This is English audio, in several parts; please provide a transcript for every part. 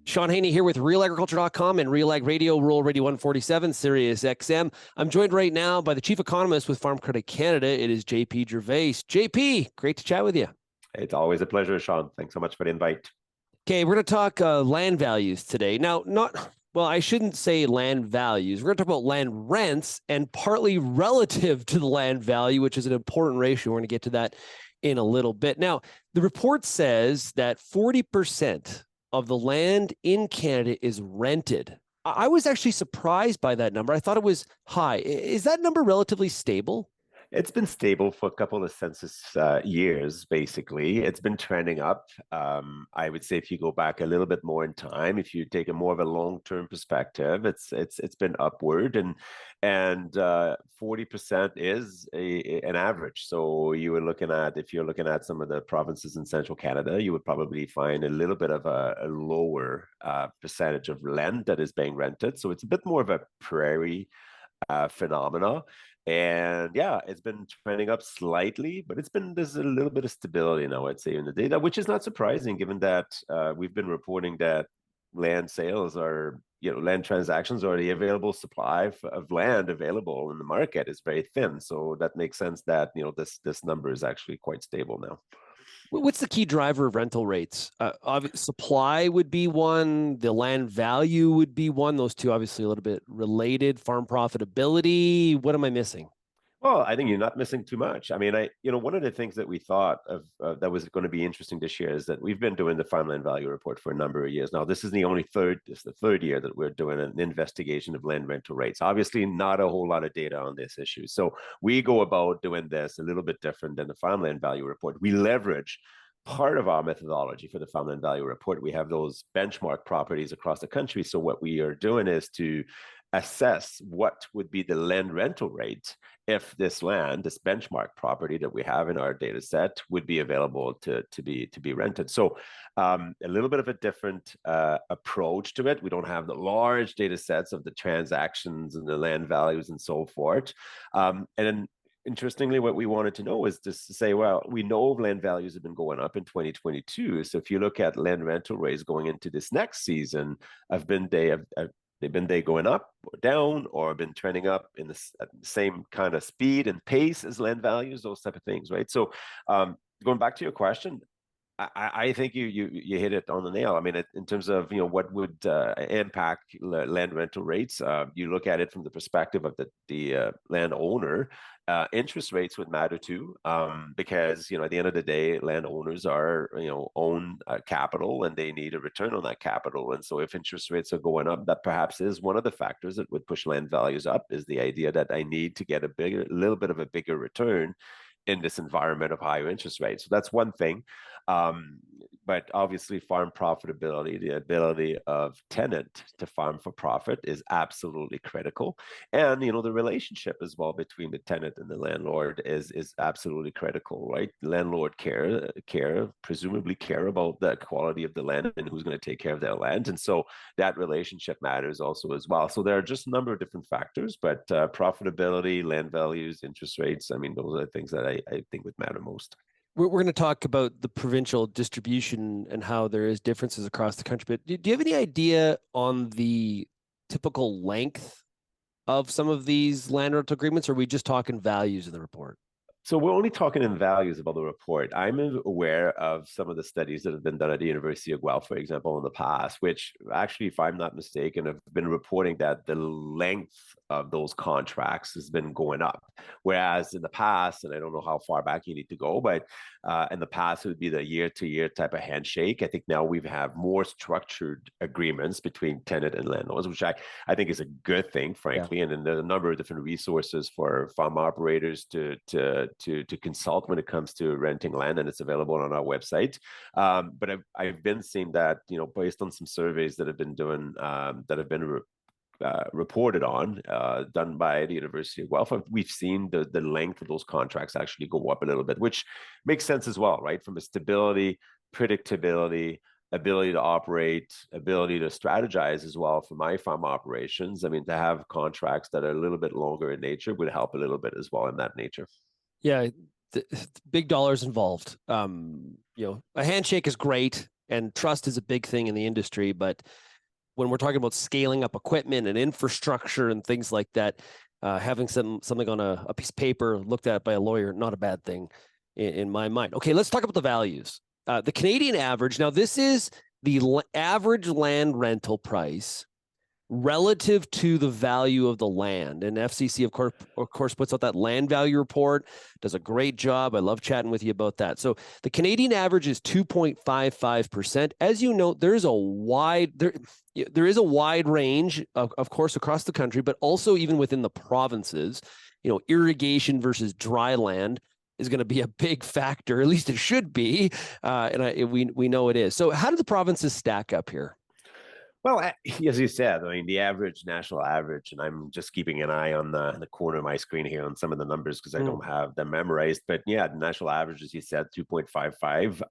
Shaun Haney here with RealAgriculture.com and Real Ag Radio, Rural Radio 147, Sirius XM. I'm joined right now by the Chief Economist with Farm Credit Canada. It is JP Gervais. JP, great to chat with you. It's always a pleasure, Shaun. Thanks so much for the invite. Okay, we're going to talk land values today. Now, I shouldn't say land values. We're going to talk about land rents and partly relative to the land value, which is an important ratio. We're going to get to that in a little bit. Now, the report says that 40% of the land in Canada is rented. I was actually surprised by that number. I thought it was high. Is that number relatively stable? It's been stable for a couple of census years, basically. It's been trending up. I would say if you go back a little bit more in time, if you take a more of a long-term perspective, it's been upward, and 40% is an average. So you were looking at, if you're looking at some of the provinces in central Canada, you would probably find a little bit of a lower percentage of land that is being rented. So it's a bit more of a prairie phenomena. And yeah, it's been trending up slightly, but there's a little bit of stability now, I'd say, in the data, which is not surprising given that we've been reporting that land sales are, land transactions, or the available supply of land available in the market is very thin. So that makes sense that, this number is actually quite stable now. What's the key driver of rental rates? Supply would be one. The land value would be one. Those two obviously a little bit related. Farm profitability. What am I missing? Well, I think you're not missing too much. I mean, one of the things that we thought of that was going to be interesting this year is that we've been doing the Farmland Value Report for a number of years now. This is the third year that we're doing an investigation of land rental rates. Obviously, not a whole lot of data on this issue. So we go about doing this a little bit different than the Farmland Value Report. We leverage part of our methodology for the Farmland Value Report. We have those benchmark properties across the country. So what we are doing is to assess what would be the land rental rate if this benchmark property that we have in our data set would be available to be rented. So a little bit of a different approach to it. We don't have the large data sets of the transactions and the land values and so forth. And then interestingly, what we wanted to know is just to say, well, we know land values have been going up in 2022. So if you look at land rental rates going into this next season, they've been going up or down, or been trending up in the same kind of speed and pace as land values, those type of things, right? So going back to your question, I think you hit it on the nail. I mean, in terms of what would impact land rental rates, you look at it from the perspective of the landowner. Interest rates would matter too, because at the end of the day, landowners are own capital, and they need a return on that capital. And so if interest rates are going up, that perhaps is one of the factors that would push land values up, is the idea that I need to get a little bit of a bigger return in this environment of higher interest rates. So that's one thing. But obviously, farm profitability, the ability of tenant to farm for profit, is absolutely critical. And the relationship as well between the tenant and the landlord is absolutely critical, right? Landlord presumably care about the quality of the land and who's going to take care of their land. And so that relationship matters also as well. So there are just a number of different factors, but profitability, land values, interest rates, I mean, those are the things that I think would matter most. We're going to talk about the provincial distribution and how there is differences across the country. But do you have any idea on the typical length of some of these land rental agreements, or are we just talking values in the report? So we're only talking in values about the report. I'm aware of some of the studies that have been done at the University of Guelph, for example, in the past, which actually, if I'm not mistaken, have been reporting that the length of those contracts has been going up. Whereas in the past, and I don't know how far back you need to go, but in the past, it would be the year-to-year type of handshake. I think now we have more structured agreements between tenant and landlords, which I think is a good thing, frankly. Yeah. And then there's a number of different resources for farm operators to consult when it comes to renting land, and it's available on our website. But I've been seeing that, based on some surveys that have been reported on, done by the University of Guelph, we've seen the length of those contracts actually go up a little bit, which makes sense as well, right? From a stability, predictability, ability to operate, ability to strategize as well for my farm operations. I mean, to have contracts that are a little bit longer in nature would help a little bit as well in that nature. Yeah, big dollars involved. A handshake is great. And trust is a big thing in the industry, but when we're talking about scaling up equipment and infrastructure and things like that, having something on a piece of paper looked at by a lawyer, not a bad thing in my mind. Okay, let's talk about the values. The Canadian average. Now, this is the average land rental price relative to the value of the land. And FCC, of course, puts out that land value report, does a great job. I love chatting with you about that. So the Canadian average is 2.55%. As you know, there is a wide range, of course, across the country, but also even within the provinces. Irrigation versus dry land is going to be a big factor. At least it should be, and we know it is. So how do the provinces stack up here? Well, as you said, I mean, the average national average, and I'm just keeping an eye on the corner of my screen here on some of the numbers because I don't have them memorized. But yeah, the national average, as you said, 2.55.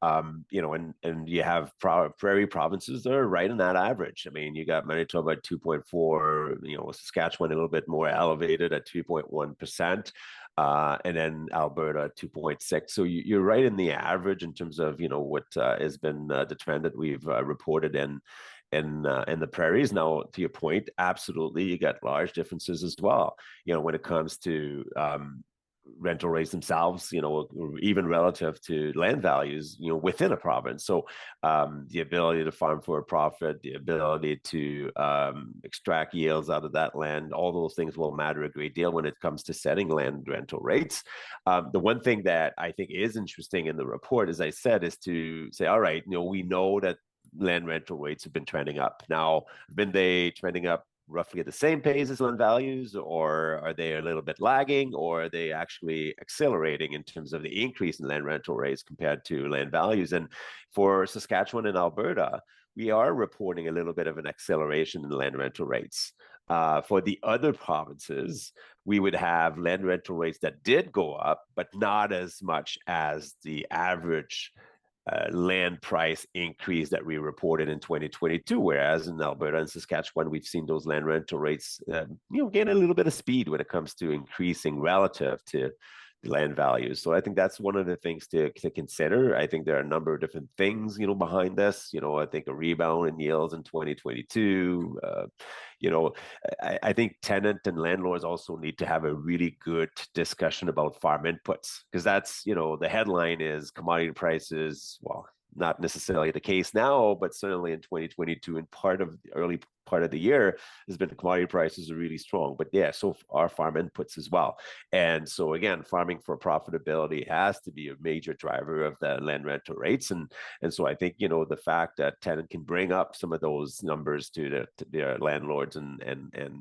And you have prairie provinces that are right in that average. I mean, you got Manitoba at 2.4, Saskatchewan a little bit more elevated at 3.1%. And then Alberta at 2.6. So you're right in the average in terms of what has been the trend that we've reported in the prairies. Now, to your point, absolutely, you got large differences as well. When it comes to rental rates themselves, even relative to land values, within a province. So the ability to farm for a profit, the ability to extract yields out of that land, all those things will matter a great deal when it comes to setting land rental rates. The one thing that I think is interesting in the report, as I said, is to say, all right, we know that land rental rates have been trending up. Now, have been they trending up roughly at the same pace as land values, or are they a little bit lagging, or are they actually accelerating in terms of the increase in land rental rates compared to land values? And for Saskatchewan and Alberta, we are reporting a little bit of an acceleration in land rental rates. For the other provinces, we would have land rental rates that did go up, but not as much as the average land price increase that we reported in 2022, whereas in Alberta and Saskatchewan, we've seen those land rental rates, gain a little bit of speed when it comes to increasing relative to the land values. So I think that's one of the things to consider. I think there are a number of different things, behind this. I think a rebound in yields in 2022. I think tenant and landlords also need to have a really good discussion about farm inputs, because that's, the headline is commodity prices. Well, not necessarily the case now, but certainly in 2022 and part of the early part of the year has been commodity prices are really strong. But yeah, so are farm inputs as well. And so again, farming for profitability has to be a major driver of the land rental rates. And so I think, the fact that tenant can bring up some of those numbers to their landlords and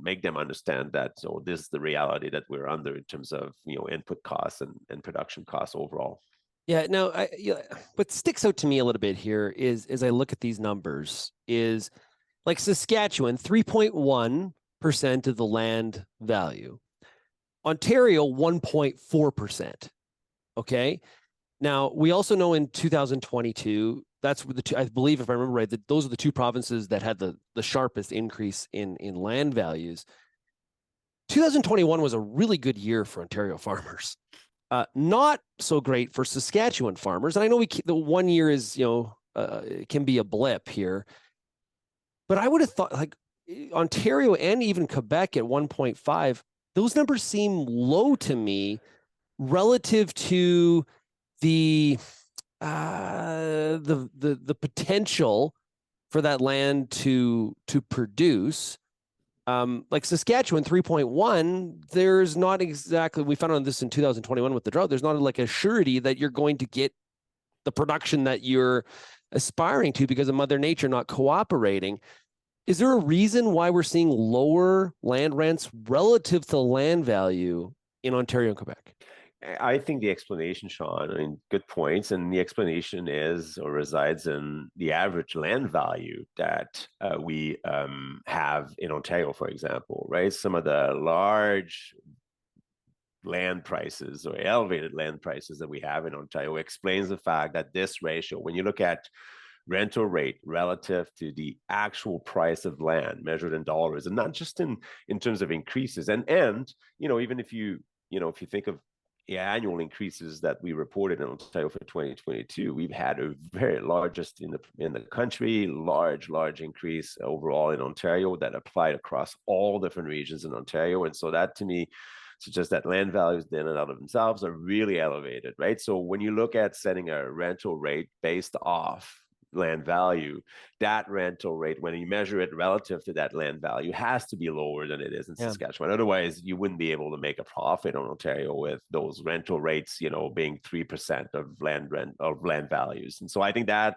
make them understand that, so this is the reality that we're under in terms of, input costs and production costs overall. Yeah, no, what sticks out to me a little bit here is, as I look at these numbers, is like Saskatchewan, 3.1% of the land value. Ontario, 1.4%. Okay. Now, we also know in 2022, that's the two, I believe, if I remember right, that those are the two provinces that had the sharpest increase in land values. 2021 was a really good year for Ontario farmers. Not so great for Saskatchewan farmers. And I know the 1 year is, can be a blip here. But I would have thought like Ontario and even Quebec at 1.5, those numbers seem low to me relative to the potential for that land to produce. Like Saskatchewan 3.1, there's not exactly, we found on this in 2021 with the drought, there's not like a surety that you're going to get the production that you're aspiring to because of Mother Nature not cooperating. Is there a reason why we're seeing lower land rents relative to land value in Ontario and Quebec? I think the explanation, Shaun, I mean, good points. And the explanation is or resides in the average land value that we have in Ontario, for example, right? Some of the large land prices or elevated land prices that we have in Ontario explains the fact that this ratio, when you look at rental rate relative to the actual price of land measured in dollars, and not just in terms of increases, and even if you think of annual increases that we reported in Ontario for 2022, we've had a very largest in the country, large increase overall in Ontario that applied across all different regions in Ontario. And so that to me suggests that land values in and out of themselves are really elevated, right? So when you look at setting a rental rate based off land value, that rental rate, when you measure it relative to that land value, has to be lower than it is in Saskatchewan. Otherwise, you wouldn't be able to make a profit on Ontario with those rental rates, being 3% of land values. And so I think that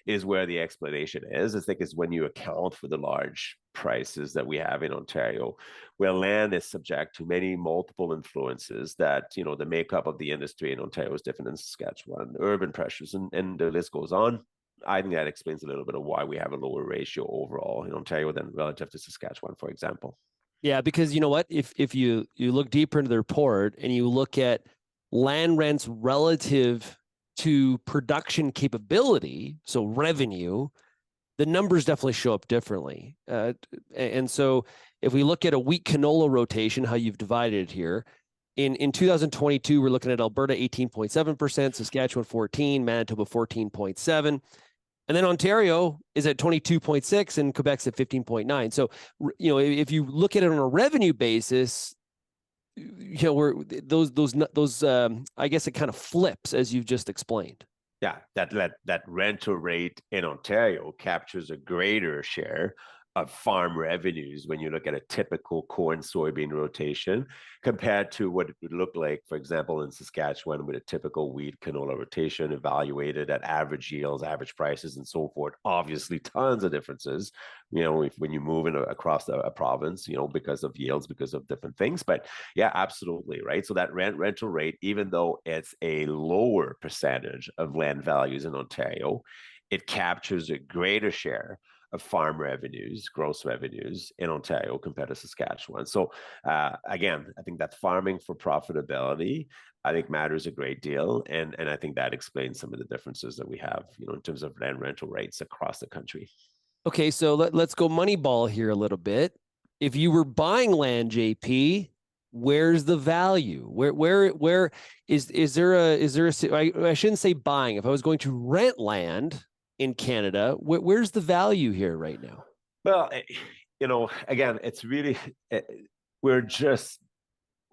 is where the explanation is. I think is when you account for the large prices that we have in Ontario, where land is subject to many multiple influences that, the makeup of the industry in Ontario is different than Saskatchewan, urban pressures, and the list goes on. I think that explains a little bit of why we have a lower ratio overall in Ontario than relative to Saskatchewan, for example. Yeah, because you know what? If you look deeper into the report and you look at land rents relative to production capability, so revenue, the numbers definitely show up differently. And so if we look at a wheat canola rotation, how you've divided it here, in 2022, we're looking at Alberta 18.7%, Saskatchewan 14%, Manitoba 14.7%. And then Ontario is at 22.6 and Quebec's at 15.9. So, if you look at it on a revenue basis, we're those I guess it kind of flips as you've just explained. Yeah, that rental rate in Ontario captures a greater share of farm revenues when you look at a typical corn soybean rotation compared to what it would look like, for example, in Saskatchewan with a typical wheat canola rotation evaluated at average yields, average prices, and so forth. Obviously, tons of differences, when you move across a province, because of yields, because of different things. But yeah, absolutely, right? So that rental rate, even though it's a lower percentage of land values in Ontario, it captures a greater share of farm revenues, gross revenues in Ontario compared to Saskatchewan. So again, I think that farming for profitability, I think matters a great deal. And I think that explains some of the differences that we have, in terms of land rental rates across the country. Okay, so let's go Moneyball here a little bit. If you were buying land, JP, where's the value? Where is there I shouldn't say buying. If I was going to rent land in Canada, where's the value here right now? Well, again, it's really, we're just,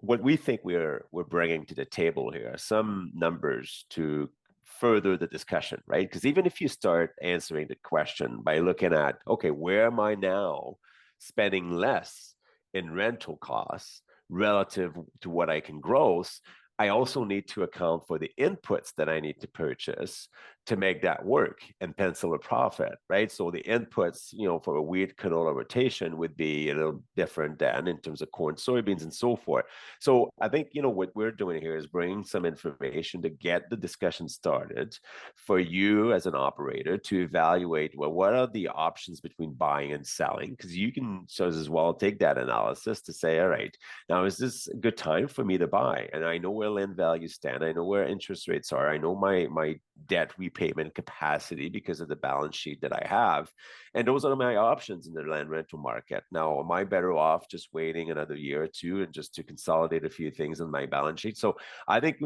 what we think we're bringing to the table here, some numbers to further the discussion, right? Because even if you start answering the question by looking at, okay, where am I now spending less in rental costs relative to what I can gross, I also need to account for the inputs that I need to purchase to make that work and pencil a profit, right? So the inputs, for a wheat canola rotation would be a little different than in terms of corn, soybeans, and so forth. So I think, what we're doing here is bringing some information to get the discussion started for you as an operator to evaluate, well, what are the options between buying and selling? Because you can as well take that analysis to say, all right, now is this a good time for me to buy? And I know where land values stand. I know where interest rates are. I know my debt repayment capacity because of the balance sheet that I have. And those are my options in the land rental market. Now, am I better off just waiting another year or two and just to consolidate a few things on my balance sheet? So I think,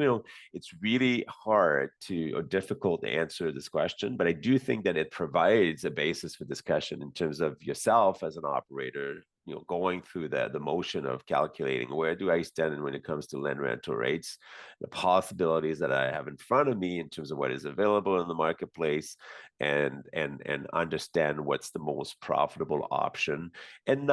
it's really hard or difficult to answer this question, but I do think that it provides a basis for discussion in terms of yourself as an operator, going through the motion of calculating where do I stand when it comes to land rental rates, the possibilities that I have in front of me in terms of what is available in the marketplace, and understand what's the most profitable option, and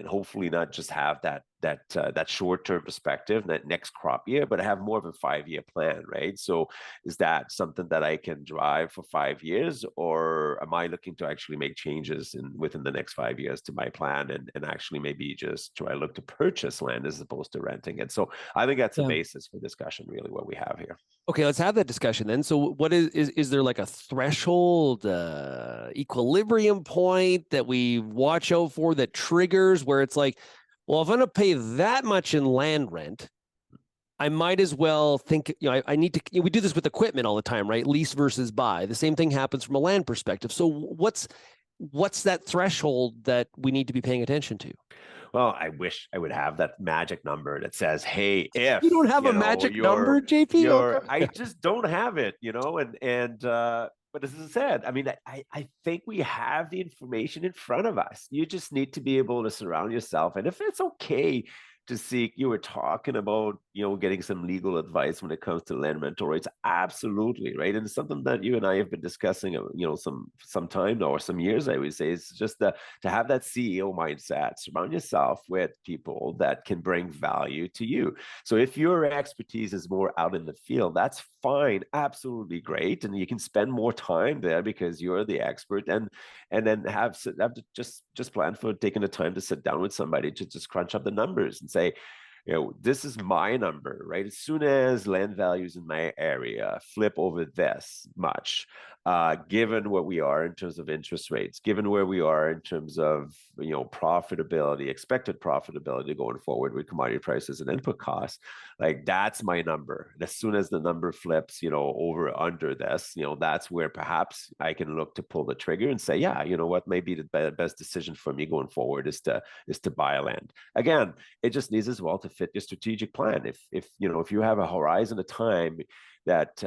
hopefully not just have that short-term perspective, that next crop year, but have more of a 5-year plan, right? So is that something that I can drive for 5 years, or am I looking to actually make changes within the next 5 years to my plan and actually maybe just try to look to purchase land as opposed to renting it? So I think that's a basis for discussion, really, what we have here. Okay, let's have that discussion then. So what is there like a threshold, equilibrium point that we watch out for that triggers where it's like, well, if I'm going to pay that much in land rent, I might as well think, I need to, we do this with equipment all the time, right? Lease versus buy. The same thing happens from a land perspective. So what's that threshold that we need to be paying attention to? Well, I wish I would have that magic number that says, "Hey, You if don't have a magic number, JP? Okay. I just don't have it, but as I said, I mean, I think we have the information in front of us. You just need to be able to surround yourself, and if it's okay to seek, you were talking about, getting some legal advice when it comes to land rental rates. Absolutely, right, and it's something that you and I have been discussing, some time now, or some years, I would say. It's just to have that CEO mindset. Surround yourself with people that can bring value to you. So if your expertise is more out in the field, that's fine, absolutely great, and you can spend more time there because you're the expert, and then have to just plan for taking the time to sit down with somebody to just crunch up the numbers and say, this is my number, right? As soon as land values in my area flip over this much, given what we are in terms of interest rates, given where we are in terms of, profitability, expected profitability going forward with commodity prices and input costs, like that's my number. And as soon as the number flips, over under this, that's where perhaps I can look to pull the trigger and say, yeah, what may be the best decision for me going forward is to buy land. Again, it just needs as well to fit your strategic plan. If you have a horizon of time that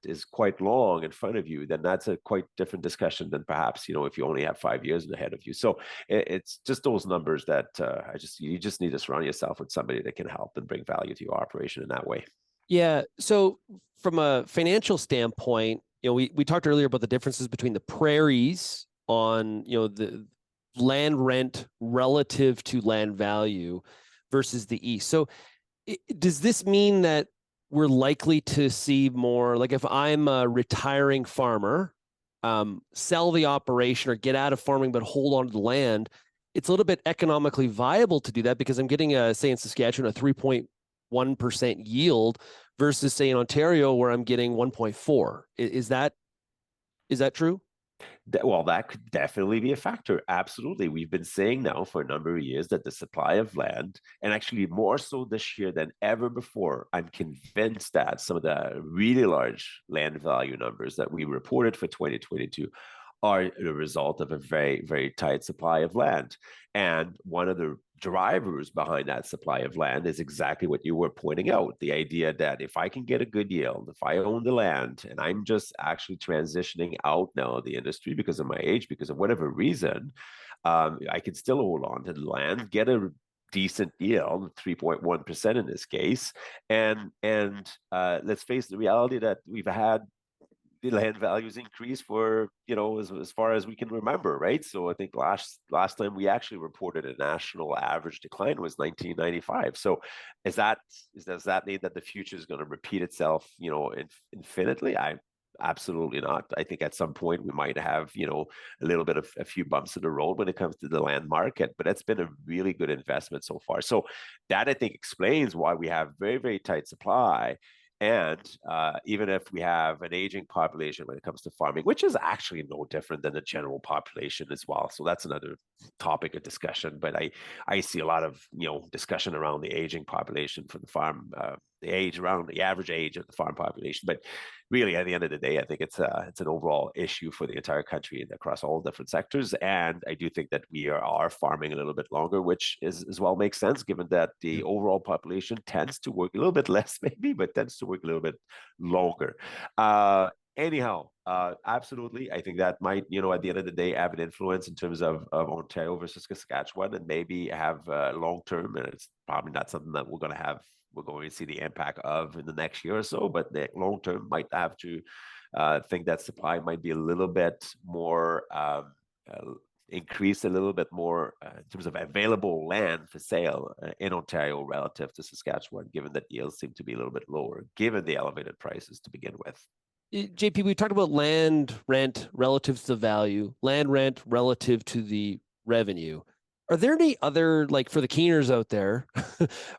is quite long in front of you, then that's a quite different discussion than perhaps if you only have 5 years ahead of you. So it's just those numbers that you just need to surround yourself with somebody that can help and bring value to your operation in that way. Yeah. So from a financial standpoint, we talked earlier about the differences between the prairies on the land rent relative to land value versus the east. So does this mean that we're likely to see more, like if I'm a retiring farmer, sell the operation or get out of farming but hold on to the land, it's a little bit economically viable to do that because I'm getting say in Saskatchewan, a 3.1% yield versus say in Ontario where I'm getting 1.4. Is that true? Well, that could definitely be a factor. Absolutely. We've been saying now for a number of years that the supply of land, and actually more so this year than ever before, I'm convinced that some of the really large land value numbers that we reported for 2022 are the result of a very, very tight supply of land. And one of the drivers behind that supply of land is exactly what you were pointing out, the idea that if I can get a good yield, if I own the land and I'm just actually transitioning out now of the industry because of my age, because of whatever reason, I can still hold on to the land, get a decent yield, 3.1% in this case, and let's face the reality that we've had the land values increase for as far as we can remember, right? So I think last time we actually reported a national average decline was 1995. So does that mean that the future is going to repeat itself infinitely? Absolutely not. I think at some point we might have a little bit of a few bumps in the road when it comes to the land market, but it's been a really good investment so far. So that I think explains why we have very, very tight supply. And even if we have an aging population when it comes to farming, which is actually no different than the general population as well. So that's another topic of discussion. But I see a lot of discussion around the aging population for the farm, the average age of the farm population. But really, at the end of the day, I think it's an overall issue for the entire country and across all different sectors. And I do think that we are farming a little bit longer, which is as well makes sense given that the overall population tends to work a little bit less, maybe, but tends to work a little bit longer. Anyhow, absolutely. I think that might, at the end of the day, have an influence in terms of Ontario versus Saskatchewan, and maybe have long term. And it's probably not something that we're going to see the impact of in the next year or so, but the long term might have to think that supply might be a little bit more increase a little bit more in terms of available land for sale in Ontario relative to Saskatchewan, given that yields seem to be a little bit lower, given the elevated prices to begin with. JP, we talked about land rent relative to the value, land rent relative to the revenue. Are there any other, like for the keeners out there,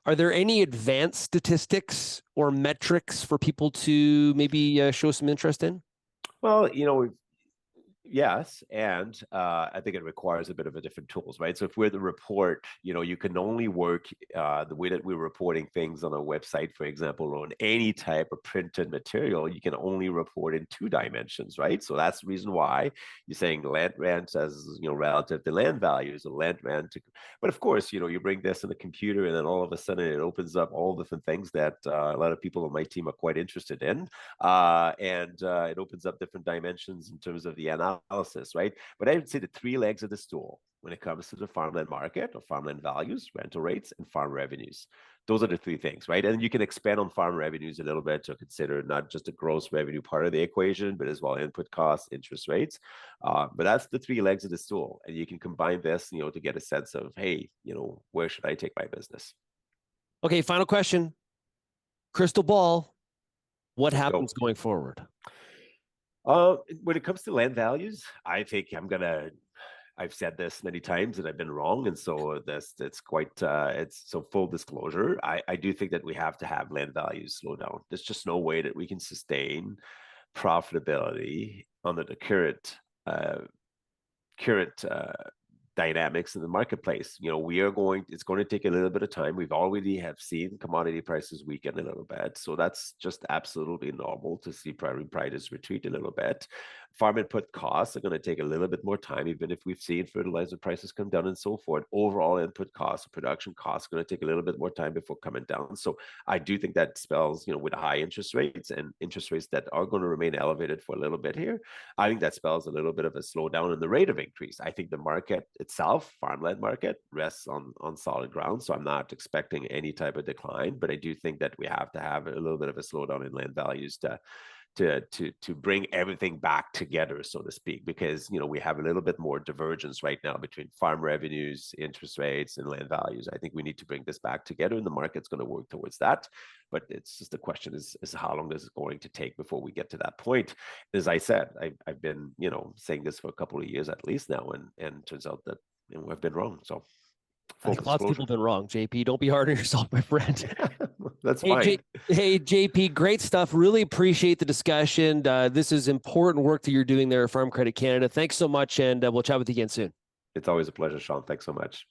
are there any advanced statistics or metrics for people to maybe show some interest in? Well, Yes, and I think it requires a bit of a different tools, right? So if we're the report, you can only work the way that we're reporting things on a website, for example, or on any type of printed material, you can only report in two dimensions, right? So that's the reason why you're saying land rent as relative to land values, or land rent. But of course, you bring this in the computer, and then all of a sudden it opens up all different things that a lot of people on my team are quite interested in, and it opens up different dimensions in terms of the analysis, right? But I would say the three legs of the stool when it comes to the farmland market or farmland values, rental rates, and farm revenues. Those are the three things, right? And you can expand on farm revenues a little bit to consider not just the gross revenue part of the equation, but as well input costs, interest rates. But that's the three legs of the stool. And you can combine this, to get a sense of, hey, where should I take my business? Okay, final question. Crystal ball, what Let's happens go. going forward? When it comes to land values, I think I've said this many times and I've been wrong. And so it's quite, it's so full disclosure. I do think that we have to have land values slow down. There's just no way that we can sustain profitability under the current dynamics in the marketplace. It's going to take a little bit of time. We've already have seen commodity prices weaken a little bit. So that's just absolutely normal to see prices retreat a little bit. Farm input costs are going to take a little bit more time, even if we've seen fertilizer prices come down and so forth. Overall input costs, production costs are going to take a little bit more time before coming down. So I do think that spells, with high interest rates and interest rates that are going to remain elevated for a little bit here, I think that spells a little bit of a slowdown in the rate of increase. I think the market itself, farmland market, rests on solid ground. So I'm not expecting any type of decline, but I do think that we have to have a little bit of a slowdown in land values to bring everything back together, so to speak, because we have a little bit more divergence right now between farm revenues, interest rates, and land values. I think we need to bring this back together, and the market's going to work towards that. But it's just the question is how long is it going to take before we get to that point? As I said, I've been saying this for a couple of years at least now, and turns out that I've been wrong. So I full think lots of people disclosure. have been wrong, JP. Don't be hard on yourself, my friend. That's Hey, fine. hey, JP, great stuff. Really appreciate the discussion. This is important work that you're doing there at Farm Credit Canada. Thanks so much, and we'll chat with you again soon. It's always a pleasure, Shaun. Thanks so much.